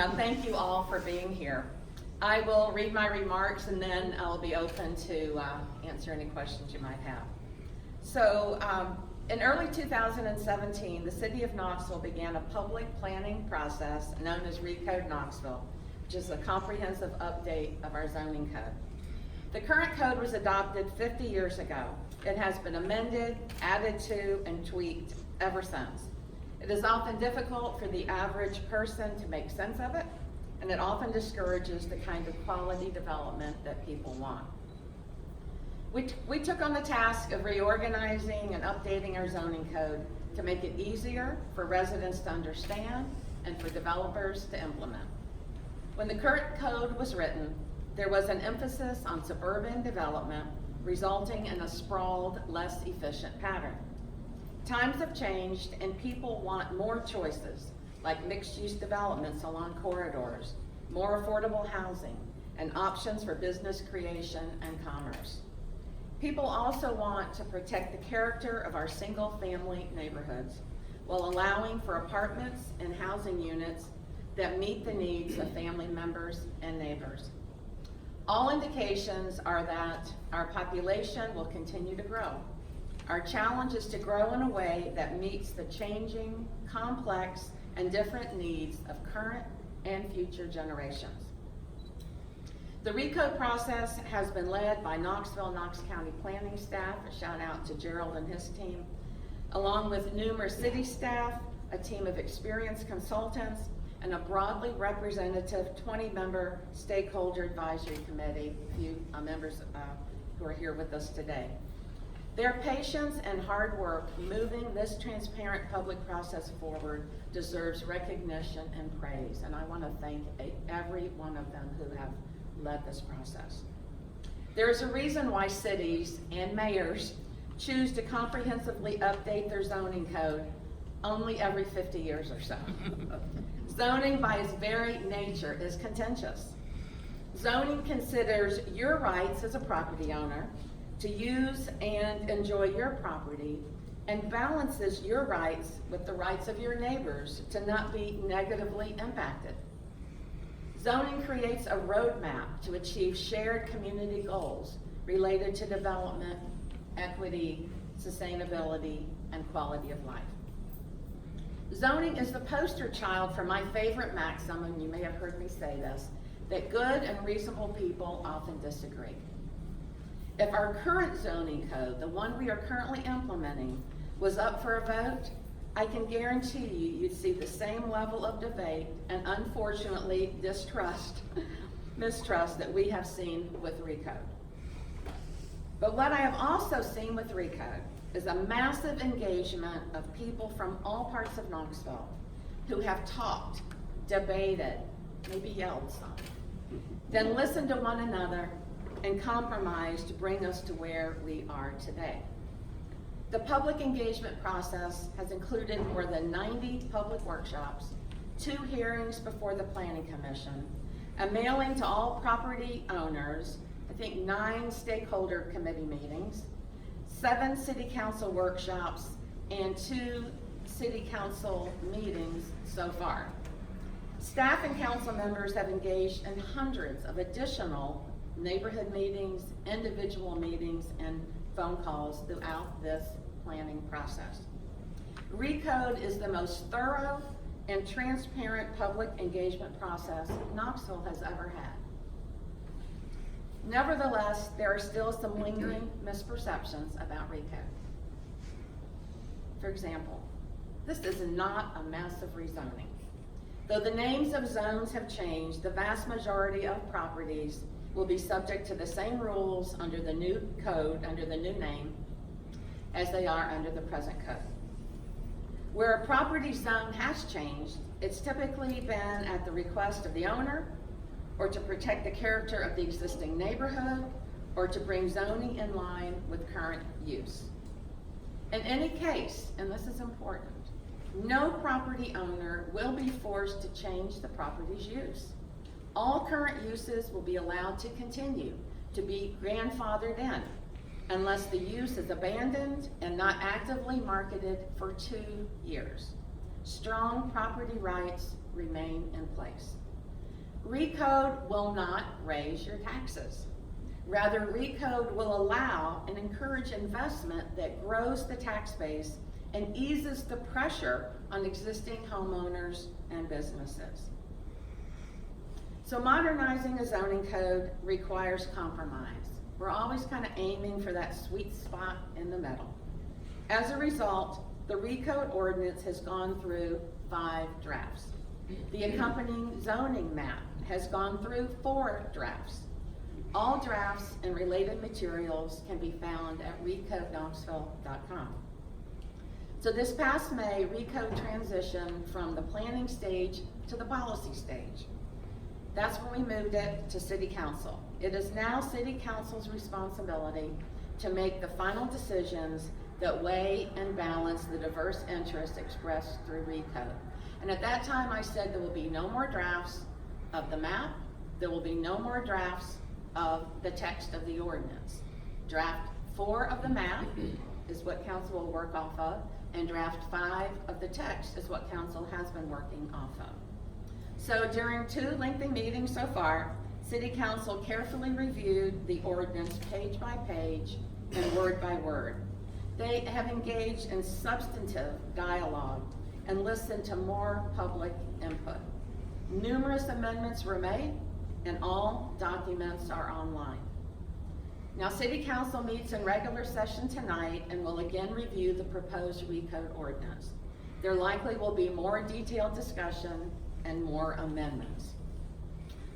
thank you all for being here. I will read my remarks and then I'll be open to answer any questions you might have. So in early 2017, the City of Knoxville began a public planning process known as Recode Knoxville, which is a comprehensive update of our zoning code. The current code was adopted 50 years ago. It has been amended, added to, and tweaked ever since. It is often difficult for the average person to make sense of it, and it often discourages the kind of quality development that people want. We took on the task of reorganizing and updating our zoning code to make it easier for residents to understand and for developers to implement. When the current code was written, there was an emphasis on suburban development, resulting in a sprawled, less efficient pattern. Times have changed and people want more choices, like mixed-use developments along corridors, more affordable housing, and options for business creation and commerce. People also want to protect the character of our single-family neighborhoods while allowing for apartments and housing units that meet the needs of family members and neighbors. All indications are that our population will continue to grow. Our challenge is to grow in a way that meets the changing, complex, and different needs of current and future generations. The Recode process has been led by Knoxville-Knox County planning staff, a shout out to Gerald and his team, along with numerous city staff, a team of experienced consultants, and a broadly representative 20-member stakeholder advisory committee, a few members who are here with us today. Their patience and hard work moving this transparent public process forward deserves recognition and praise, and I want to thank every one of them who have led this process. There is a reason why cities and mayors choose to comprehensively update their zoning code only every 50 years or so. Zoning by its very nature is contentious. Zoning considers your rights as a property owner to use and enjoy your property and balances your rights with the rights of your neighbors to not be negatively impacted. Zoning creates a roadmap to achieve shared community goals related to development, equity, sustainability, and quality of life. Zoning is the poster child for my favorite maxim, and you may have heard me say this, that good and reasonable people often disagree. If our current zoning code, the one we are currently implementing, was up for a vote, I can guarantee you'd see the same level of debate and unfortunately mistrust that we have seen with Recode. But what I have also seen with Recode is a massive engagement of people from all parts of Knoxville who have talked, debated, maybe yelled some, then listened to one another and compromised to bring us to where we are today. The public engagement process has included more than 90 public workshops, 2 hearings before the Planning Commission, a mailing to all property owners, I think 9 stakeholder committee meetings, 7 city council workshops, and 2 city council meetings so far. Staff and council members have engaged in hundreds of additional neighborhood meetings, individual meetings, and phone calls throughout this planning process. Recode is the most thorough and transparent public engagement process Knoxville has ever had. Nevertheless, there are still some lingering misperceptions about Recode. For example, this is not a massive rezoning. Though the names of zones have changed, the vast majority of properties will be subject to the same rules under the new code, under the new name, as they are under the present code. Where a property zone has changed, it's typically been at the request of the owner, or to protect the character of the existing neighborhood, or to bring zoning in line with current use. In any case, and this is important, no property owner will be forced to change the property's use. All current uses will be allowed to continue to be grandfathered in unless the use is abandoned and not actively marketed for 2 years. Strong property rights remain in place. Recode will not raise your taxes. Rather, Recode will allow and encourage investment that grows the tax base and eases the pressure on existing homeowners and businesses. So modernizing a zoning code requires compromise. We're always kind of aiming for that sweet spot in the middle. As a result, the Recode ordinance has gone through 5 drafts. The accompanying zoning map has gone through 4 drafts. All drafts and related materials can be found at recodeknoxville.com. So this past May, Recode transitioned from the planning stage to the policy stage. That's when we moved it to City Council. It is now City Council's responsibility to make the final decisions that weigh and balance the diverse interests expressed through Recode. And at that time I said there will be no more drafts of the map, there will be no more drafts of the text of the ordinance. Draft 4 of the map is what council will work off of, and draft 5 of the text is what council has been working off of. So during 2 lengthy meetings so far, City Council carefully reviewed the ordinance page by page and word by word. They have engaged in substantive dialogue and listened to more public input. Numerous amendments were made, and all documents are online. Now, City Council meets in regular session tonight and will again review the proposed Recode ordinance. There likely will be more detailed discussion and more amendments.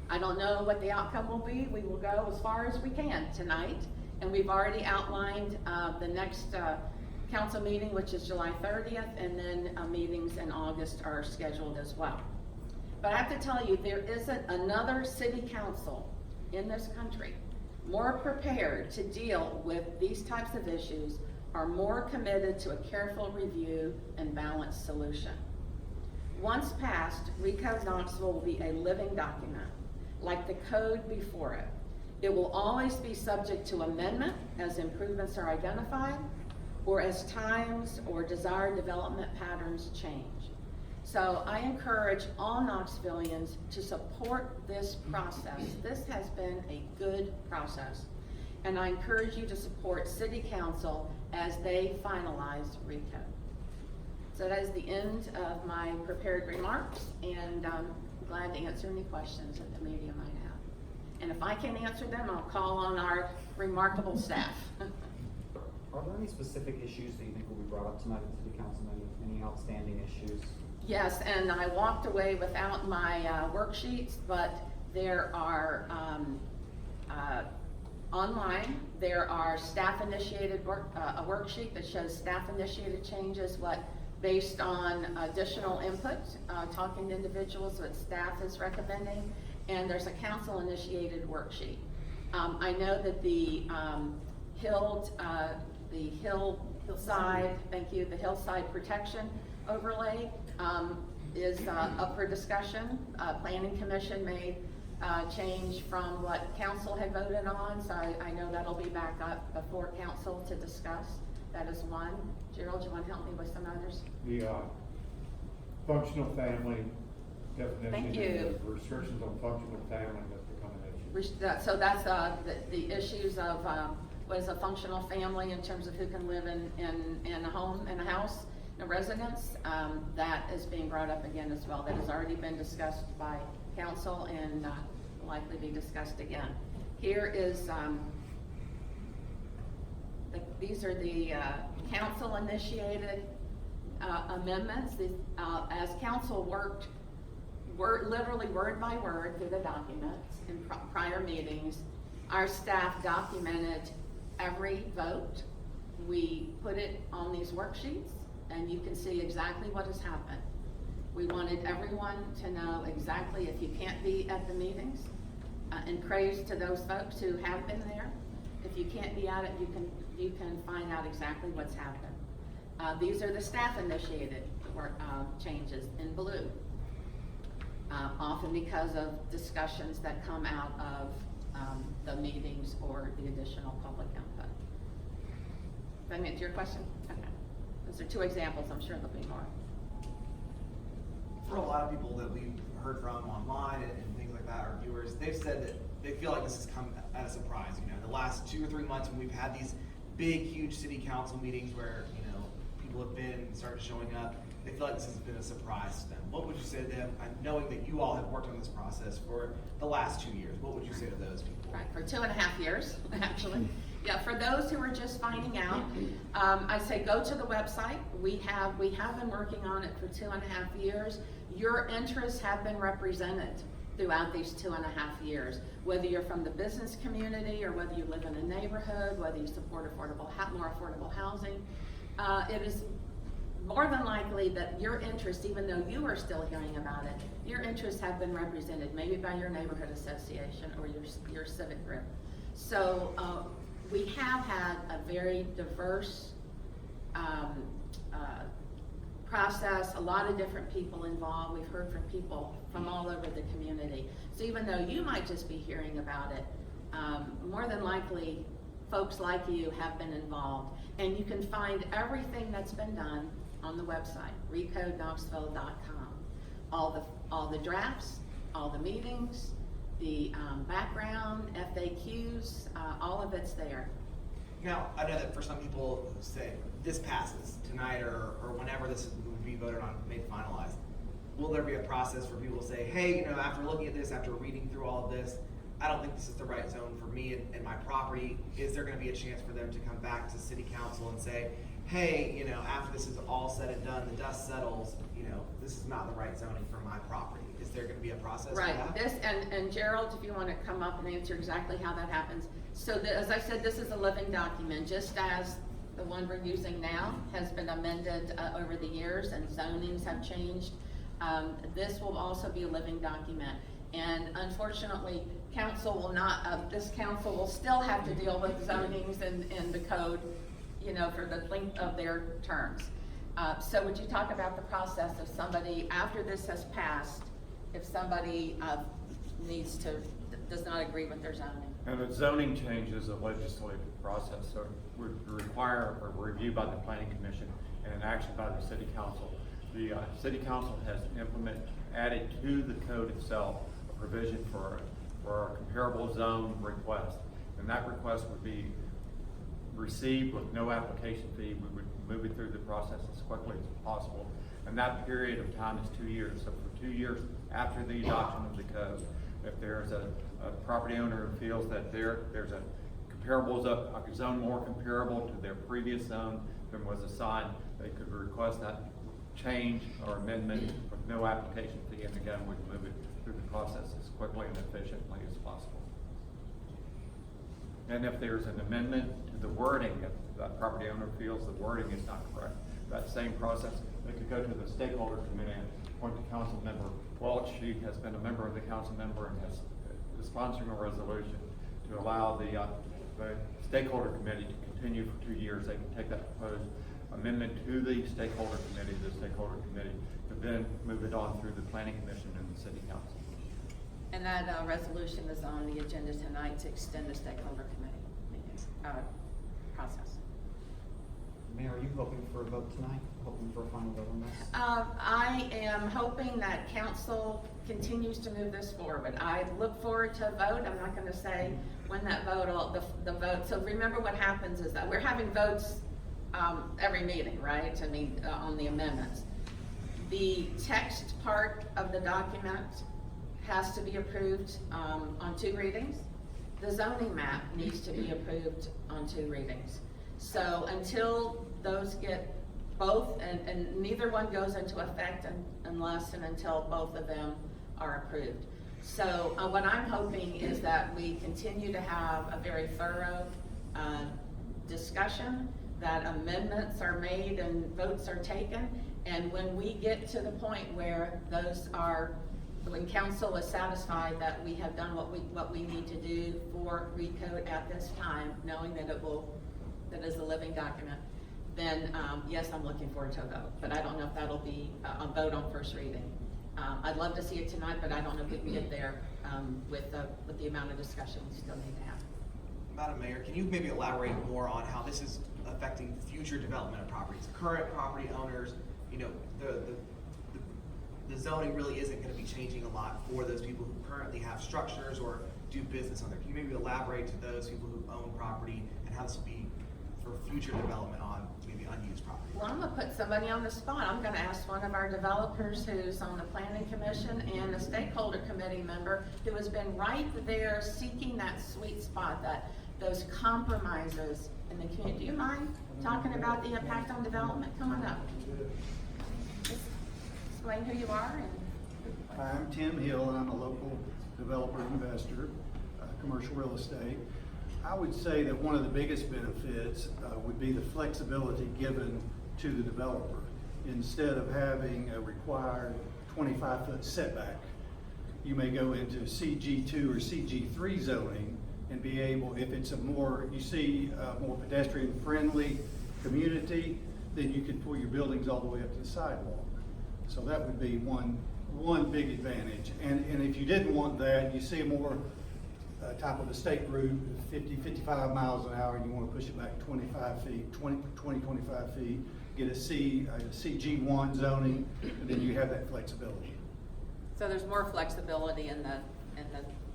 I don't know what the outcome will be. We will go as far as we can tonight, and we've already outlined the next council meeting, which is July 30th, and then meetings in August are scheduled as well. But I have to tell you, there isn't another city council in this country more prepared to deal with these types of issues or more committed to a careful review and balanced solution. Once passed, Recode Knoxville will be a living document, like the code before it. It will always be subject to amendment as improvements are identified or as times or desired development patterns change. So I encourage all Knoxvillians to support this process. This has been a good process. And I encourage you to support City Council as they finalize Recode. So that is the end of my prepared remarks, and I'm glad to answer any questions that the media might have. And if I can't answer them, I'll call on our remarkable staff. Are there any specific issues that you think will be brought up tonight at City Council? Any outstanding issues? Yes, and I walked away without my worksheets, but there are online, there are staff-initiated a worksheet that shows staff-initiated changes, based on additional input, talking to individuals, what staff is recommending, and there's a council-initiated worksheet. I know that the hillside, thank you, the hillside protection overlay is up for discussion. Planning Commission may change from what council had voted on, so I know that'll be back up before council to discuss. That is one. Gerald, do you want to help me with some others? The functional family definition. Thank you. And restrictions on functional family has become an issue. So that's the issues of what is a functional family in terms of who can live in a home, in a house, in a residence. That is being brought up again as well. That has already been discussed by council and likely be discussed again. Here is these are the council-initiated amendments. As council worked literally word by word through the documents in prior meetings, our staff documented every vote. We put it on these worksheets, and you can see exactly what has happened. We wanted everyone to know exactly, if you can't be at the meetings, and praise to those folks who have been there. If you can't be at it, you can find out exactly what's happened. These are the staff-initiated changes in blue, often because of discussions that come out of the meetings or the additional public input. Did I answer your question? Okay. Those are 2 examples. I'm sure there'll be more. For a lot of people that we've heard from online and things like that, owners, they've said that they feel like this has come at a surprise. You know, the last 2 or 3 months when we've had these big, huge city council meetings where, you know, people have been and started showing up, they feel like this has been a surprise to them. What would you say to them, knowing that you all have worked on this process for the last 2 years? What would you say to those people? Right, for 2.5 years, actually. Yeah, for those who are just finding out, I say go to the website. We have been working on it for 2.5 years. Your interests have been represented throughout these 2.5 years. Whether you're from the business community or whether you live in a neighborhood, whether you support more affordable housing, it is more than likely that your interests, even though you are still hearing about it, your interests have been represented, maybe by your neighborhood association or your civic group. So we have had a very diverse process, a lot of different people involved. We've heard from people from all over the community. So even though you might just be hearing about it, more than likely folks like you have been involved. And you can find everything that's been done on the website, RecodeKnoxville.com. All the drafts, all the meetings, the background, FAQs, all of it's there. Now, I know that for some people say this passes tonight or whenever this would be voted on, made finalized. Will there be a process for people to say, hey, you know, after looking at this, after reading through all of this, I don't think this is the right zone for me and my property? Is there going to be a chance for them to come back to city council and say, hey, you know, after this is all said and done, the dust settles, you know, this is not the right zoning for my property? Is there going to be a process right. for that? This and Gerald, if you want to come up and answer exactly how that happens. So as I said, this is a living document, just as the one we're using now has been amended over the years and zonings have changed. This will also be a living document. And unfortunately, council will not, this council will still have to deal with zonings and the code, you know, for the length of their terms. So would you talk about the process of somebody, after this has passed, if somebody does not agree with their zoning? And the zoning change is a legislative process, so it would require a review by the planning commission and an action by the city council. The city council has added to the code itself a provision for a comparable zone request, and that request would be received with no application fee. We would move it through the process as quickly as possible, and that period of time is 2 years. So for 2 years after the adoption of the code, if there's a property owner who feels that there's a comparable zone more comparable to their previous zone than was assigned, they could request that change or amendment with no application fee, and again, we can move it through the process as quickly and efficiently as possible. And if there's an amendment to the wording, if that property owner feels the wording is not correct, that same process, they could go to the stakeholder committee and appoint the council member. Welch, she has been a member of the council member and is sponsoring a resolution to allow the stakeholder committee to continue for 2 years. They can take that proposed amendment to the stakeholder committee to then move it on through the planning commission and the city council. And that resolution is on the agenda tonight to extend the stakeholder committee meetings, process. Mayor, are you hoping for a vote tonight? Hoping for a final vote on this? I am hoping that council continues to move this forward. I look forward to a vote. I'm not going to say when that vote, the vote. So remember what happens is that we're having votes every meeting, right? I mean, on the amendments. The text part of the document has to be approved on 2 readings. The zoning map needs to be approved on 2 readings. So until those get both, and neither one goes into effect unless and until both of them are approved. So what I'm hoping is that we continue to have a very thorough discussion, that amendments are made and votes are taken, and when we get to the point where when council is satisfied that we have done what we need to do for Recode at this time, knowing that that is a living document, then yes, I'm looking forward to a vote. But I don't know if that'll be a vote on first reading. I'd love to see it tonight, but I don't know if we can get there with the amount of discussion we still need to have. Madam Mayor, can you maybe elaborate more on how this is affecting future development of properties? Current property owners, you know, the the zoning really isn't gonna be changing a lot for those people who currently have structures or do business on there. Can you maybe elaborate to those people who own property and how this will be for future development on maybe unused property? Well, I'm gonna put somebody on the spot. I'm gonna ask one of our developers who's on the planning commission and a stakeholder committee member who has been right there seeking that sweet spot, those compromises in the community. Do you mind talking about the impact on development? Come on up. Just explain who you are and. I'm Tim Hill, and I'm a local developer investor, commercial real estate. I would say that one of the biggest benefits would be the flexibility given to the developer. Instead of having a required 25-foot setback, you may go into CG2 or CG3 zoning and be able, if it's a more, you see, more pedestrian-friendly community, then you can pull your buildings all the way up to the sidewalk. So that would be one big advantage. And if you didn't want that, you see a more type of a state route, 50, 55 miles an hour, and you want to push it back 25 feet, 25 feet, get a CG1 zoning, and then you have that flexibility. So there's more flexibility in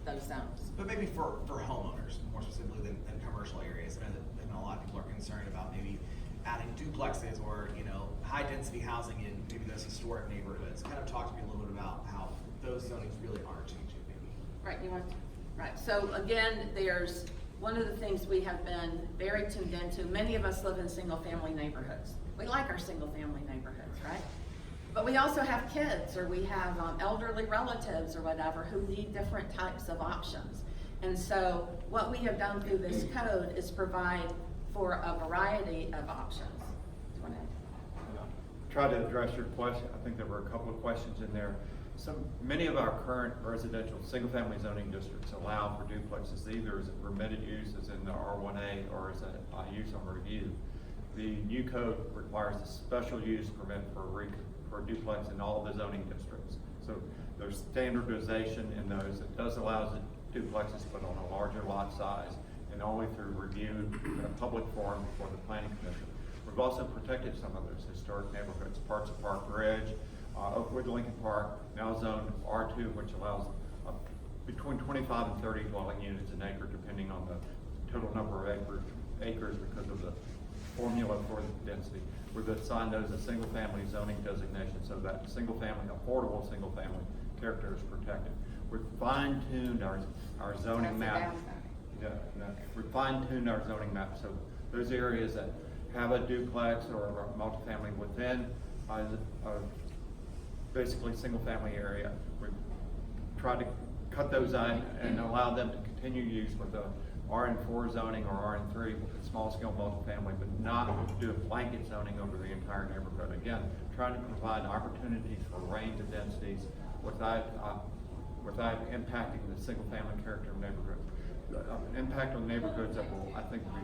those zones. But maybe for homeowners, more specifically than commercial areas. I know a lot of people are concerned about maybe adding duplexes or, high density housing in maybe those historic neighborhoods. Kind of talk to me a little bit about how those zonings really are changing maybe. Right, right. So again, there's one of the things we have been very tuned into. Many of us live in single family neighborhoods. We like our single family neighborhoods, right? But we also have kids, or we have elderly relatives or whatever who need different types of options. And so what we have done through this code is provide for a variety of options. Do you want to? Try to address your question. I think there were a couple of questions in there. Many of our current residential single-family zoning districts allow for duplexes either as a permitted use as in the R1A or as a use on review. The new code requires a special use permit for duplex in all of the zoning districts. So there's standardization in those. It does allow duplexes, but on a larger lot size and only through review in a public forum before the planning commission. We've also protected some of those historic neighborhoods, parts of Park Ridge, Oakwood Lincoln Park, now zoned R2, which allows between 25 and 30 dwelling units an acre, depending on the total number of acres because of the formula for the density. We've assigned those a single-family zoning designation so that affordable single-family character is protected. We've fine-tuned our zoning map. We fine-tuned our zoning map so those areas that have a duplex or a multifamily within basically single-family area, we try to cut those out and allow them to continue use with the RN4 zoning or RN3 with small-scale multifamily, but not do a blanket zoning over the entire neighborhood. Again, trying to provide opportunities for a range of densities without impacting the single-family character of neighborhoods. The impact on neighborhoods that will, I think, be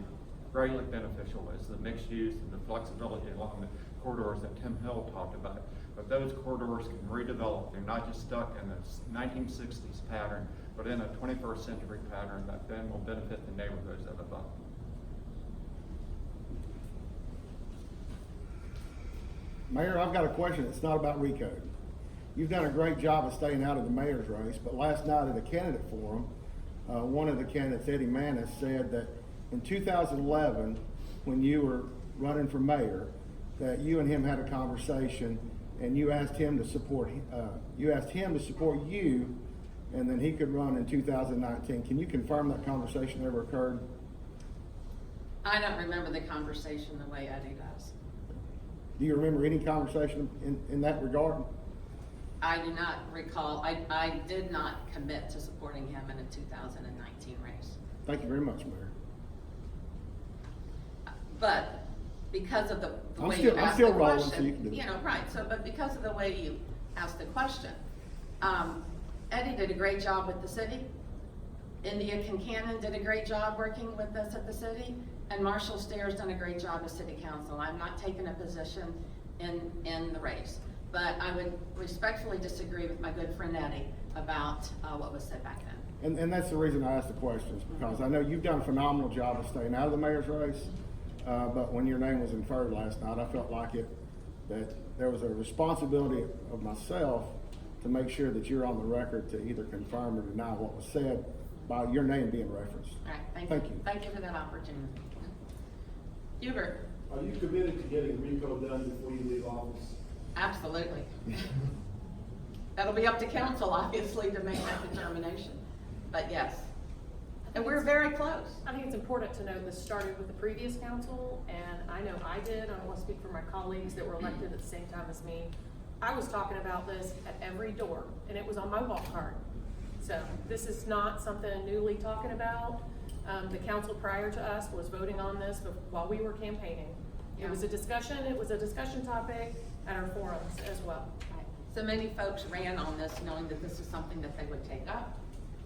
greatly beneficial is the mixed use and the flexibility along the corridors that Tim Hill talked about. But those corridors can redevelop. They're not just stuck in a 1960s pattern, but in a 21st century pattern that then will benefit the neighborhoods that above. Mayor, I've got a question. It's not about Recode. You've done a great job of staying out of the mayor's race, but last night at a candidate forum, one of the candidates, Eddie Manis, said that in 2011, when you were running for mayor, that you and him had a conversation, and you asked him to support you, and then he could run in 2019. Can you confirm that conversation ever occurred? I don't remember the conversation the way Eddie does. Do you remember any conversation in that regard? I do not recall. I did not commit to supporting him in a 2019 race. Thank you very much, Mayor. But because of the I'm way still- you I'm asked still the rolling, so question, you can do it. right, but because of the way you asked the question, Eddie did a great job with the city. India Kincannon did a great job working with us at the city, and Marshall Stairs done a great job as city council. I'm not taking a position in the race, but I would respectfully disagree with my good friend Eddie about what was said back then. And that's the reason I asked the questions, because I know you've done a phenomenal job of staying out of the mayor's race, but when your name was inferred last night, I felt like that there was a responsibility of myself to make sure that you're on the record to either confirm or deny what was said by your name being referenced. All right, Thank thank you. you. Thank you for that opportunity. Hubert? Are you committed to getting Recode done before you leave office? Absolutely. That'll be up to council, obviously, to make that determination, but yes. And we're very close. I think it's important to know this started with the previous council, and I know I did. I don't want to speak for my colleagues that were elected at the same time as me. I was talking about this at every door, and it was on my walk card. So this is not something newly talking about. The council prior to us was voting on this while we were campaigning. It was a discussion topic at our forums as well. Right. So many folks ran on this knowing that this is something that they would take up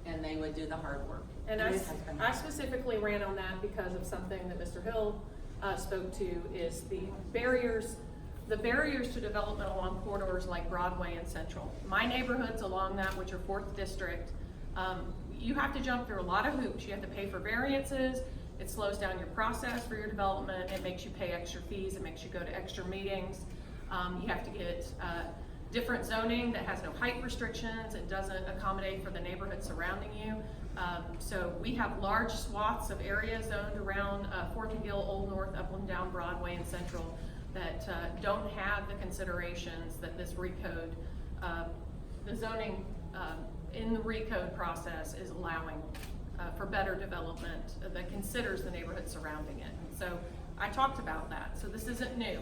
and they would do the hard work. And it has been- I specifically ran on that because of something that Mr. Hill spoke to, is the barriers to development along corridors like Broadway and Central. My neighborhoods along that, which are 4th District, you have to jump through a lot of hoops. You have to pay for variances. It slows down your process for your development. It makes you pay extra fees. It makes you go to extra meetings. You have to get different zoning that has no height restrictions. It doesn't accommodate for the neighborhood surrounding you. So we have large swaths of areas zoned around 4th and Gill, Old North, Upland, Down Broadway, and Central that don't have the considerations that this Recode, the zoning in the Recode process is allowing for better development that considers the neighborhood surrounding it. So I talked about that. So this isn't new.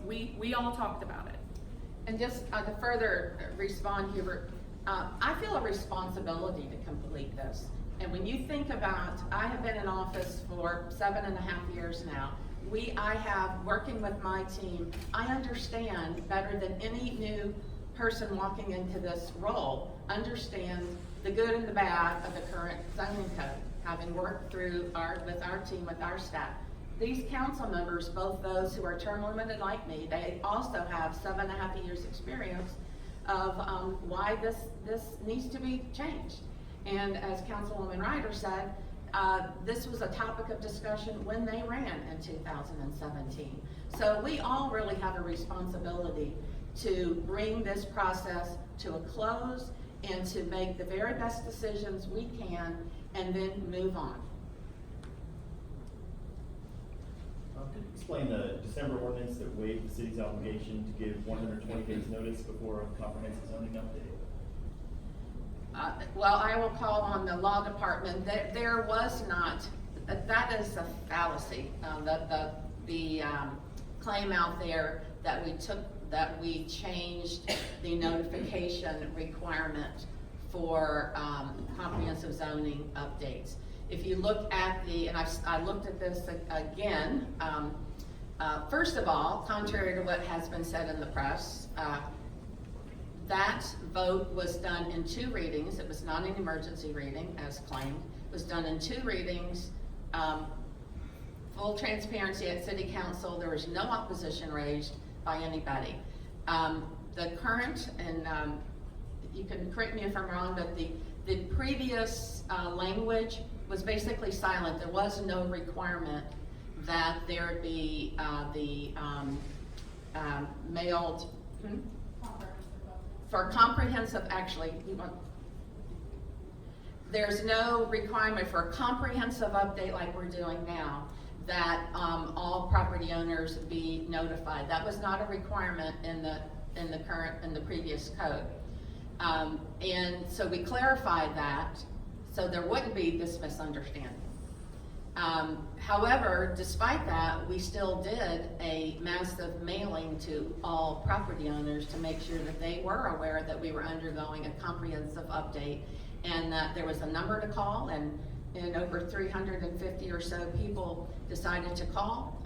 We all talked about it. And just to further respond, Hubert, I feel a responsibility to complete this. And when you think about, I have been in office for 7.5 years now. I have, working with my team, I understand better than any new person walking into this role, understand the good and the bad of the current zoning code, having worked through with our team, with our staff. These council members, both those who are term limited like me, they also have 7.5 years experience of why this needs to be changed. And as Councilwoman Ryder said, this was a topic of discussion when they ran in 2017. So we all really have a responsibility to bring this process to a close and to make the very best decisions we can and then move on. Could you explain the December ordinance that waived the city's obligation to give 120 days notice before a comprehensive zoning update? Well, I will call on the law department. There was not, that is a fallacy. The claim out there that we changed the notification requirement for comprehensive zoning updates. If you look at and I looked at this again, first of all, contrary to what has been said in the press, that vote was done in 2 readings. It was not an emergency reading as claimed. It was done in 2 readings. Full transparency at City Council, there was no opposition raised by anybody. The current, and you can correct me if I'm wrong, but the previous language was basically silent. There was no requirement that there be mailed, for comprehensive, actually, there's no requirement for a comprehensive update like we're doing now that all property owners be notified. That was not a requirement in the previous code. And so we clarified that so there wouldn't be this misunderstanding. However, despite that, we still did a massive mailing to all property owners to make sure that they were aware that we were undergoing a comprehensive update and that there was a number to call, and over 350 or so people decided to call.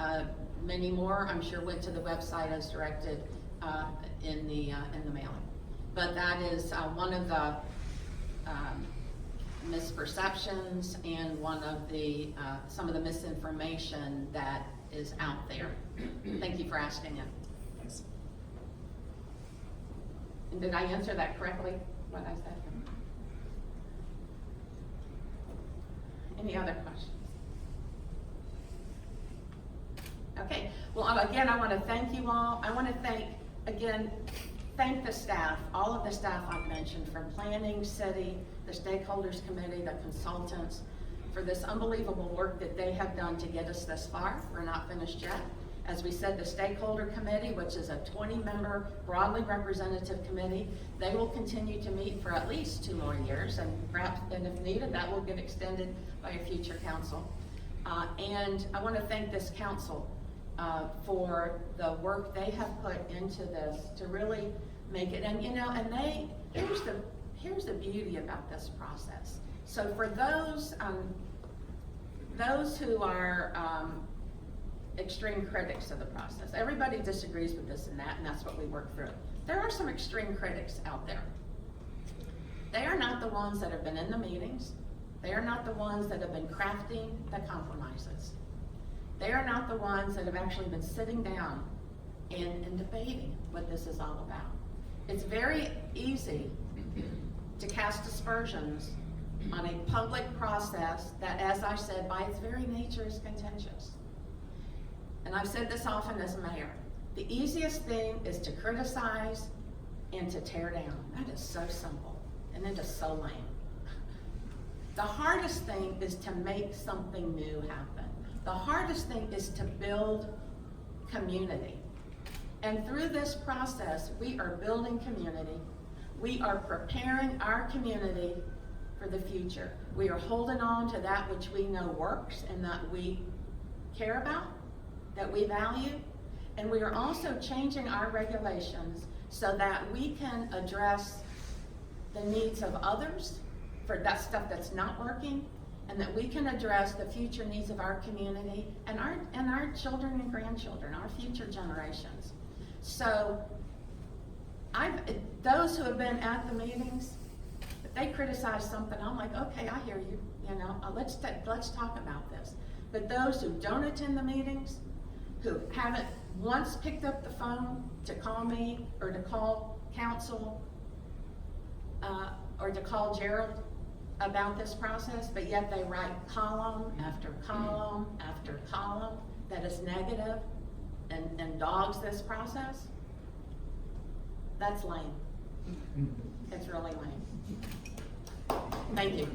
Many more, I'm sure, went to the website as directed in the mailing. But that is one of the misperceptions and one of the some of the misinformation that is out there. Thank you for asking it. Thanks. And did I answer that correctly, what I said? Any other questions? Okay, well, again, I want to thank you all. I want to thank, again, thank the staff, all of the staff I've mentioned, from planning, city, the stakeholders committee, the consultants, for this unbelievable work that they have done to get us this far. We're not finished yet. As we said, the stakeholder committee, which is a 20-member broadly representative committee, they will continue to meet for at least 2 more years, and perhaps, and if needed, that will get extended by a future council. And I want to thank this council for the work they have put into this to really make it. And and here's the beauty about this process. So for those who are extreme critics of the process, everybody disagrees with this and that, and that's what we work through. There are some extreme critics out there. They are not the ones that have been in the meetings. They are not the ones that have been crafting the compromises. They are not the ones that have actually been sitting down and debating what this is all about. It's very easy to cast aspersions on a public process that, as I said, by its very nature is contentious. And I've said this often as mayor, the easiest thing is to criticize and to tear down. That is so simple, and it is so lame. The hardest thing is to make something new happen. The hardest thing is to build community. And through this process, we are building community. We are preparing our community for the future. We are holding on to that which we know works and that we care about, that we value. And we are also changing our regulations so that we can address the needs of others for that stuff that's not working, and that we can address the future needs of our community and our children and grandchildren, our future generations. So those who have been at the meetings, if they criticize something, I'm like, okay, I hear you, let's talk about this. But those who don't attend the meetings, who haven't once picked up the phone to call me or to call council or to call Gerald about this process, but yet they write column after column after column that is negative and dogs this process, that's lame. It's really lame. Thank you.